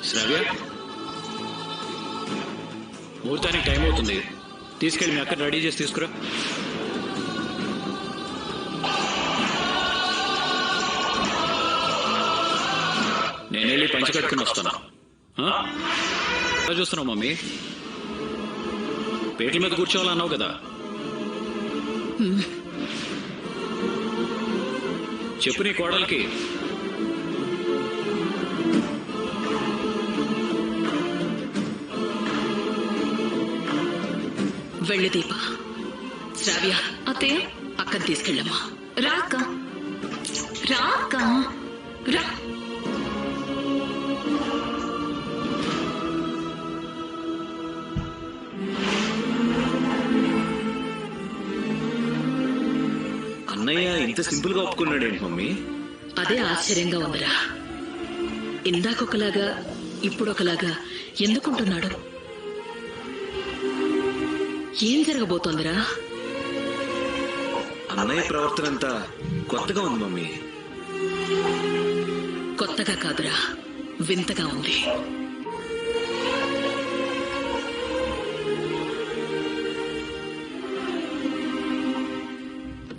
శ్రావ్య, ముహూర్తానికి టైం అవుతుంది. తీసుకెళ్ళి మీ అక్కడ రెడీ చేసి తీసుకురా. నేను వెళ్ళి పంచి కట్టుకుని వస్తాను. చూస్తున్నావు మమ్మీ? పేట్ల మీద కూర్చోవాలన్నావు కదా, చెప్పు నీ కోడలికి. వెళ్ళు దీప. శ్రావ్య, అత్తయ్య అక్కని తీసుకెళ్ళమ్మా. రా అక్క, రా అక్క, రా. అన్నయ్య ఇంత సింపుల్ గా ఒప్పుకున్నాడేంటి మమ్మీ? అదే ఆశ్చర్యంగా ఉందిరా. ఇందాకొకలాగా ఇప్పుడొకలాగా ఎందుకుంటున్నాడు? ఏం జరగబోతోందిరా? అన్నయ్య ప్రవర్తన అంతా కొత్తగా ఉంది మమ్మీ. కొత్తగా కాదురా, వింతగా ఉంది.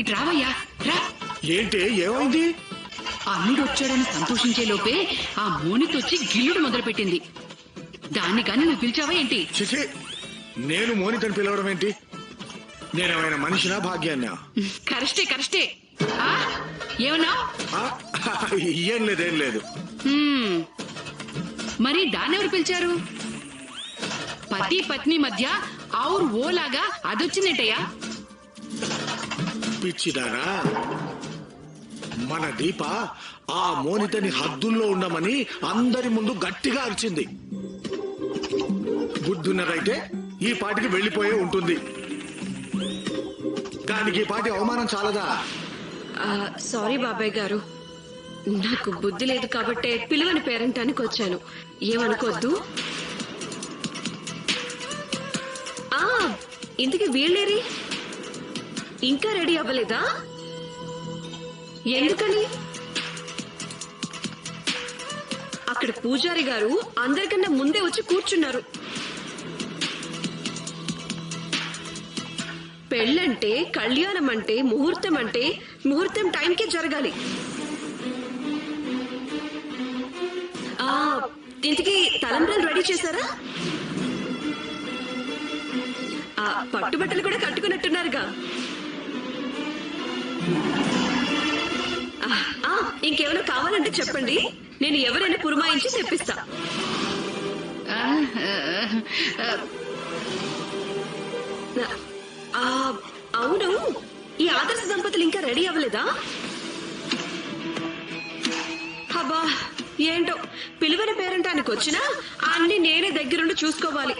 ఇటు రావయ్యా, రా. ఏంటి, ఏమైంది? అల్లుడు వచ్చాడని సంతోషించే లోపే ఆ మోనితొచ్చి గిల్లుడు మొదలుపెట్టింది. దాన్ని కానీ నువ్వు పిలిచావా ఏంటి? చిచి, నేను మోనితని పిలవడం ఏంటి? నేనేమైనా మనిషినా, భాగ్యాన్నా? కరెస్టే కరెస్టే. ఏమన్నా? ఏం లేదు. మరి దాన్నెవరు పిలిచారు? పతి పత్ని మధ్య ఆవురు ఓలాగా అదొచ్చిందేంటయ్యా? పిచ్చిదానా, మన దీప ఆ మోనితని హద్దుల్లో ఉండమని అందరి ముందు గట్టిగా అరిచింది. బుద్ధున్నదైతే ఈ పాటికి వెళ్లిపోయే ఉంటుంది. దానికి ఈ పాటి అవమానం చాలదా? సారీ బాబాయ్ గారు, నాకు బుద్ధి లేదు కాబట్టే పిలువని పేరంటానికి వచ్చాను. ఏమనుకోద్దు. ఇంతకీ వీళ్ళేరి ఇంకా రెడీ అవ్వలేదా? ఎందుకని? అక్కడ పూజారి గారు అందరికన్నా ముందే వచ్చి కూర్చున్నారు. పెళ్ళంటే, కళ్యాణం అంటే, ముహూర్తం టైంకే జరగాలి. ఇంతకీ తలంబ్రాలు రెడీ చేశారా? పట్టుబట్టలు కూడా కట్టుకున్నట్టున్నారుగా. ఇంకేమైనా కావాలంటే చెప్పండి, నేను ఎవరైనా పురమాయించి తెప్పిస్తా. అవును, ఈ ఆదర్శ దంపతులు ఇంకా రెడీ అవ్వలేదా? హబ్బా, ఏంటో పిలువని పేరంటానికి వచ్చినా అన్ని నేనే దగ్గరుండి చూసుకోవాలి.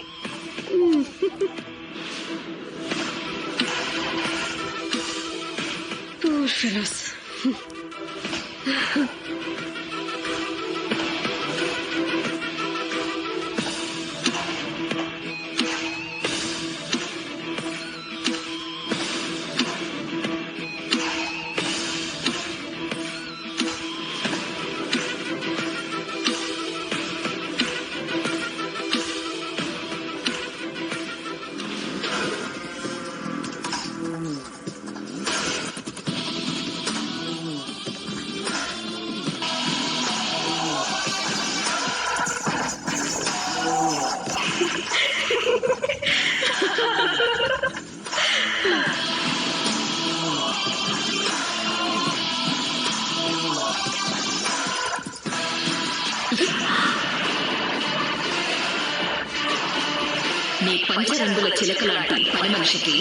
నీ పంచరంగుల చిలక లాంటి పని మనిషికి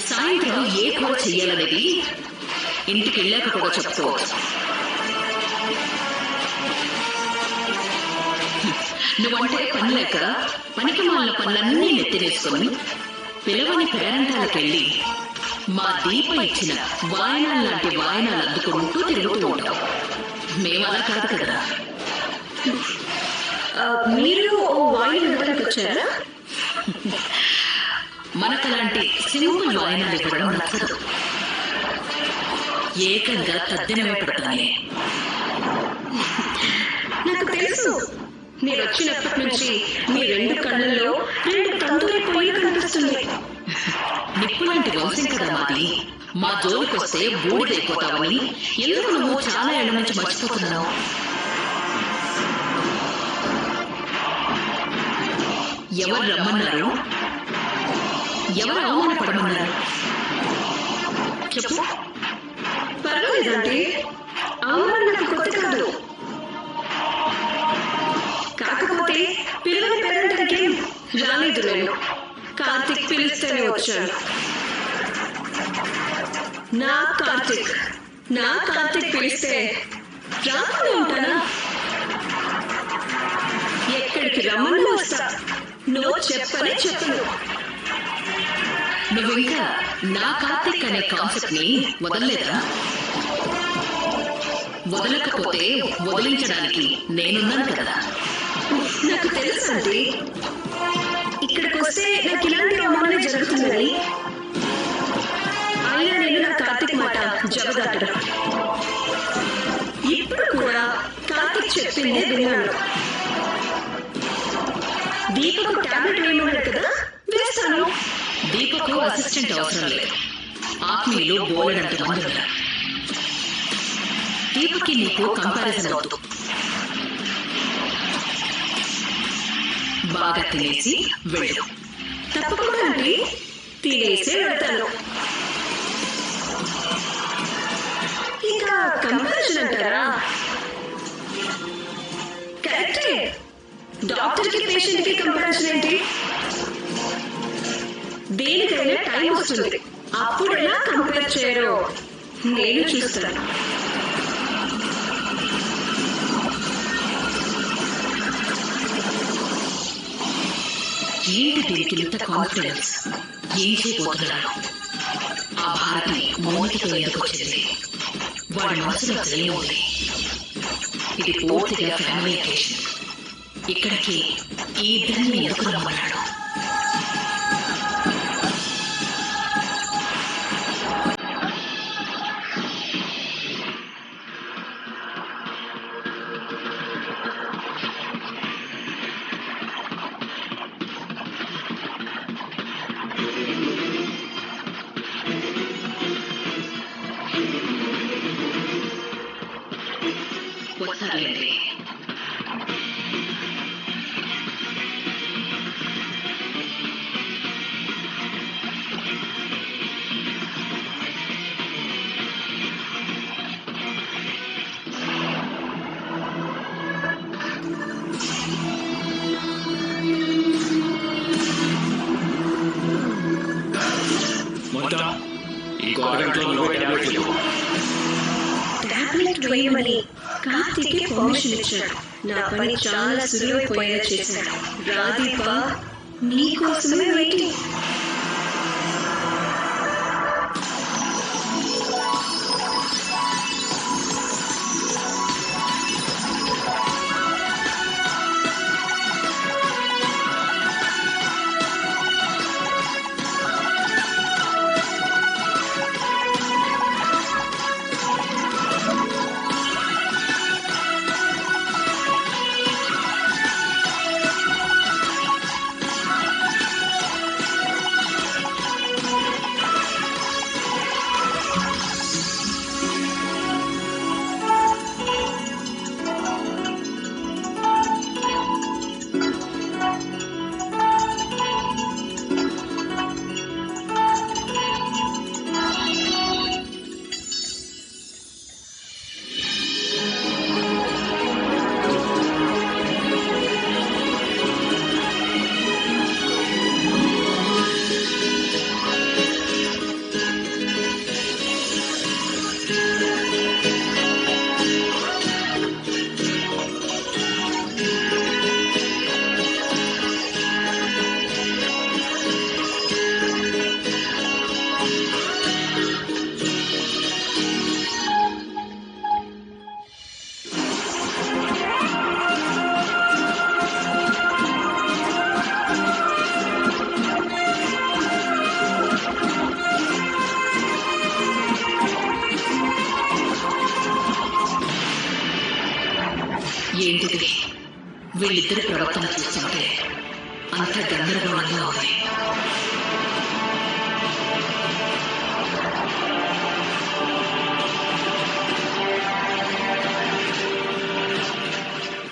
సాయంత్రం ఏ కూర చెయ్యాలనేది ఇంటికి వెళ్ళాక కూడా చెప్పుకోవచ్చు. నువ్వంటే పని లేక పనికి మాలిన పనులన్నీ నెత్తినేసుకొని పిలవని పేరంటాలకెళ్ళి మా దీప ఇచ్చిన వాయనాలు లాంటి వాయనాలు అందుకుంటూ తిరుగుతూ ఉంటాం. మేమలా కాదు కదా. మీరు వాయిన్ ఇవ్వడానికి వచ్చారా? మనకలాంటి సింపుల్ వాయనాలు ఇవ్వడం నచ్చదు. ఏకంగా తద్దినమే పెడతానే. నాకు తెలుసు, నేను వచ్చినప్పటి నుంచి మీ 2 కళ్ళల్లో 2 తందూరి పొయ్యి కనిపిస్తుంది. నిప్పులాంటి వంశం కదా మాది. మా జోలికొస్తే బూడిదైపోతావని ఎందుకు నువ్వు చాలా ఏళ్ల నుంచి మర్చిపోతున్నావు? ఎవరు రమ్మన్నారు? ఎవరు అవమానపడమన్నారు? చెప్పు. పర్వాలేదండి, అవమానం నాకు కొత్త కాదు. కాకపోతే పిల్లల పేరెంట్కి రాలేదు. నేను కార్తిక్ పిలిస్తేనే వచ్చాను. నా కార్తిక్ పిలిస్తే రాకుండా ఉంటానా? ఎక్కడికి రమ్మన్నా వస్తా. నువ్వు చెప్పనే చెప్పను. నువ్వు ఇంకా నా కార్తిక్ అనే కాన్సెప్ట్ ని వదలలేదా? వదలకపోతే వదిలించడానికి నేనున్నాను కదా. నాకు తెలుసండి, ఇక్కడికి వస్తే నాకు ఇలాంటి అవమానం జరుగుతుందని. అయినా నేను నా కార్తిక్ మాట జవదాటడం. ఇప్పుడు కూడా కార్తిక్ చెప్పిందే విన్నాను. దీపకు టాబ్లెట్ వేయమన్నాడు కదా, వేస్తాను. దీపకు అసిస్టెంట్ అవసరం లేదు. ఆత్మీయులు బోలెడంత మంది ఉన్నారు. దీపకి నీకు కంపారిజన్ అవుతూ బాగా తినేసి వెళ్ళు. తప్పకుండా అండి, తినేసే వెళ్తాను. ఇంకా కంపారిజన్ అంటారా? కరెక్టే. డాక్టర్ కి పేషెంట్ కి కంపారిజన్ ఏంటి? దేనికైనా టైం వస్తుంది. అప్పుడు ఎలా కంపేర్ చేయరో నేను చూస్తాను. ఏంటి దీనికి ఇంత కాన్ఫిడెన్స్? ఏం చేయబోతున్నాడు? ఆ భారతి మౌనికతో ఎందుకు వచ్చింది? వాడి మనసులో తెలియముంది. ఇది పూర్తిగా ఫ్యామిలీ అకేషన్. ఇక్కడికి ఈ ఇద్దరిని ఎందుకు రమ్మన్నాడు? వస్తారులేండి. మొత్తం ఇంకో అరగంటలో నువ్వే టాబ్లెట్ లేవు. టాబ్లెట్ వేయమని కార్తీక్ పర్మిషన్ ఇచ్చాడు. నా పని చాలా సులువైపోయేలా చేశాడు. రాదీప, నీకోసమే వెయిటింగ్. ఏంటిది? వీళ్ళిద్దరి ప్రవర్తన చూస్తుంటే అంత గందరగోళంగా ఉంది.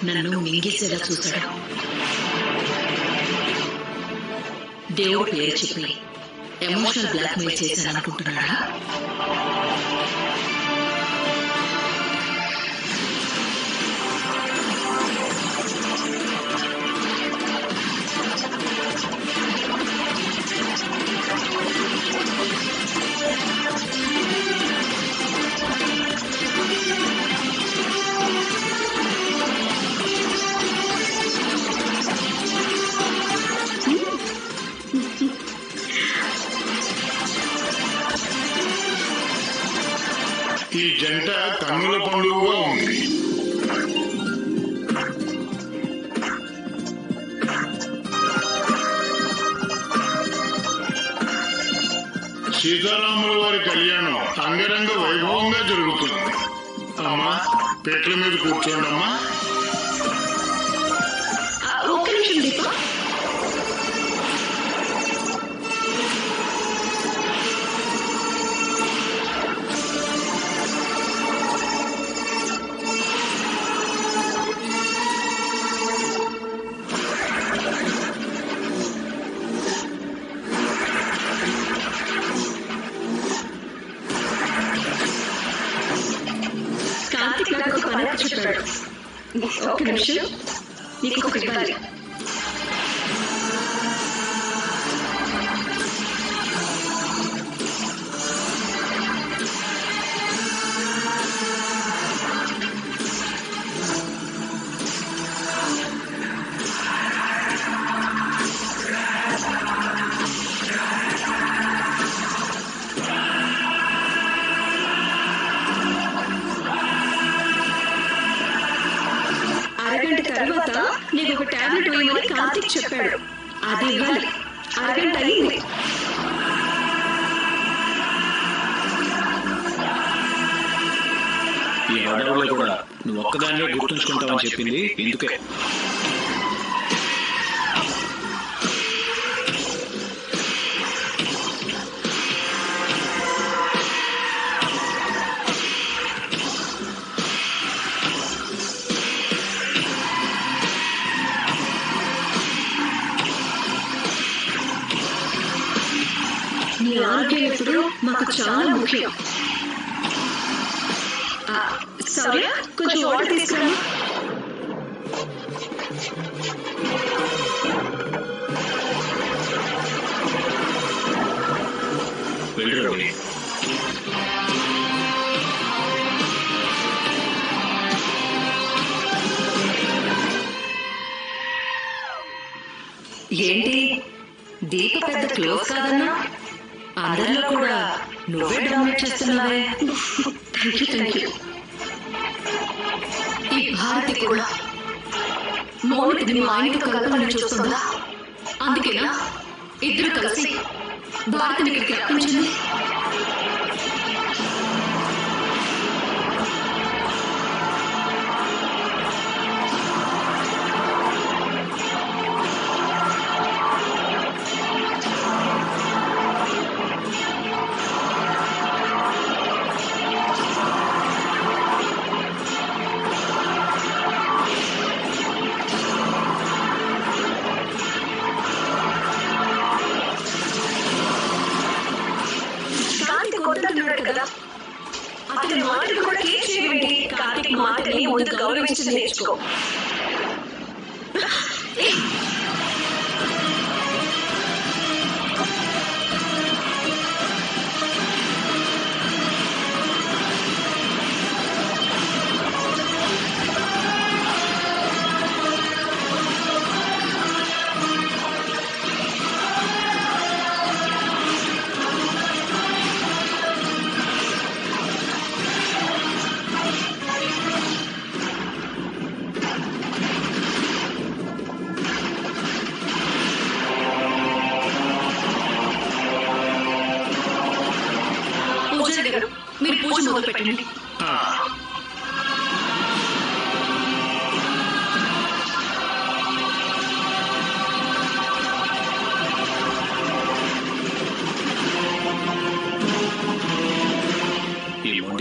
నన్ను మింగేసేలా చూశాడు. దేవుడు పేరు చెప్పి ఎమోషనల్ బ్లాక్మెయిల్ చేశాననుకుంటున్నాడా? ఈ జంట కన్నుల పండుగగా ఉంది. సీతారాముల వారి కళ్యాణం అంగరంగ వైభవంగా జరుగుతుంది. అమ్మా, పేట్ల మీద కూర్చోండి అమ్మా. ఒక్క నిమిషం దీప. కార్తీక్ నాకు ఒక పని చెప్పాడు. ఒక్క నిమిషం, నీకు ఒకటి ఇవ్వాలి. అరగంట తర్వాత నీకు ఒక టాబ్లెట్ వేయమని కార్తీక్ చెప్పాడు. అది ఇవ్వాలి. అరగంట అయింది. ఈ హడావులో కూడా నువ్వు ఒక్కదాన్నే గుర్తుంచుకుంటావని చెప్పింది ఎందుకే? నీ ఆరోగ్యం ఇప్పుడు మాకు చాలా ముఖ్యం. సౌర్య, కొంచెం వాటర్ తీసుకురా. వెళ్ళి రవి. ఏంటి దీప పెద్ద క్లోజ్ కాదన్నా? అందరిలో కూడా నువ్వే డామినేట్ చేస్తున్నావే. Thank you. ఈ భారతి కూడా మౌనిని మా ఆయనతో కలపాలని చూస్తుందా? అందుకేనా ఇద్దరు కలిసి భారతిని ఇక్కడికి రప్పించింది? కదా, అతని మాటలు కూడా కేర్ చేయండి. కార్తీక్ మాటని ముందు గౌరవించి నేర్చుకో. మీరు పూజ మొదలు పెట్టండి.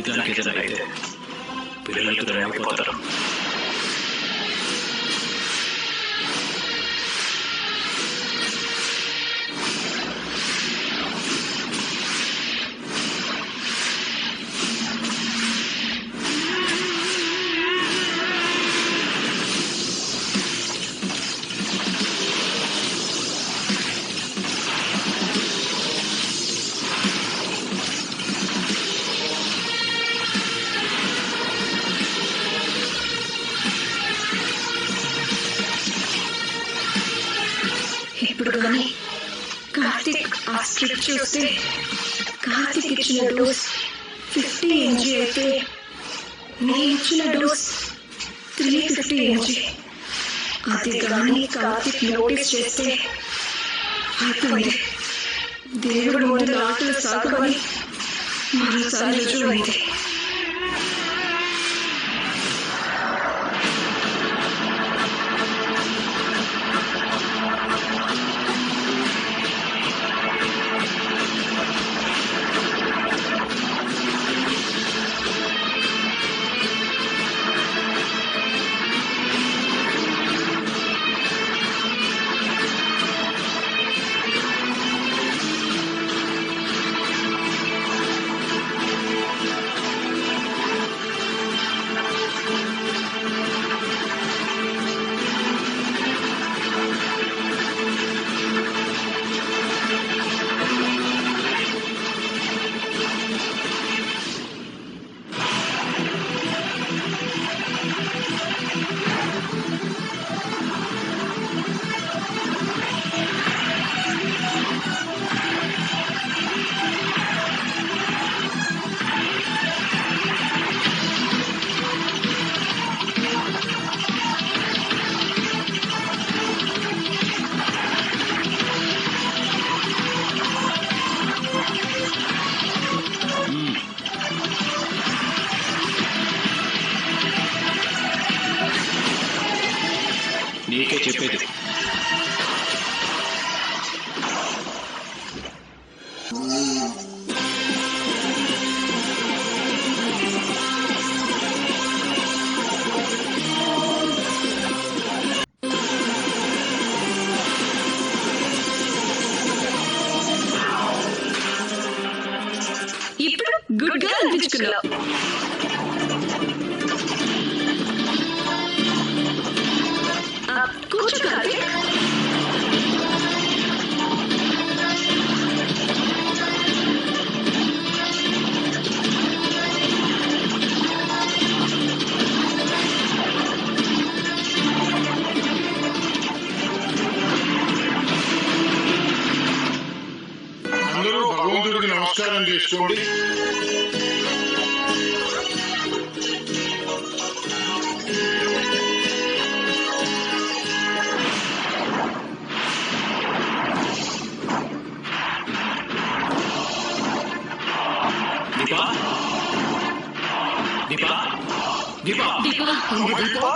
దానికి ఏదైనా అయితే పిల్లలతో అయిపోతారు. ఇప్పుడు కానీ కార్తిక్ ఆ స్ట్రిప్ చూస్తే కార్తిక్ ఇచ్చిన డోస్ 50 mg అయితే నేను ఇచ్చిన డోస్ 350 mg. అది కానీ కార్తిక్ నోటీస్ చేస్తే అయిపోయింది. దేవుడు ముందు ఆటలు సాగవని మరోసారి రుజువైంది. నీకే చెప్పేది. ఇప్పుడు గుడ్ గా అనిపించుకున్నావు. కూర్చో కార్తిక్. అందరూ భగవంతుడికి నమస్కారం చేసుకోండి. దీపా దీపా దీపా దీపా దీపా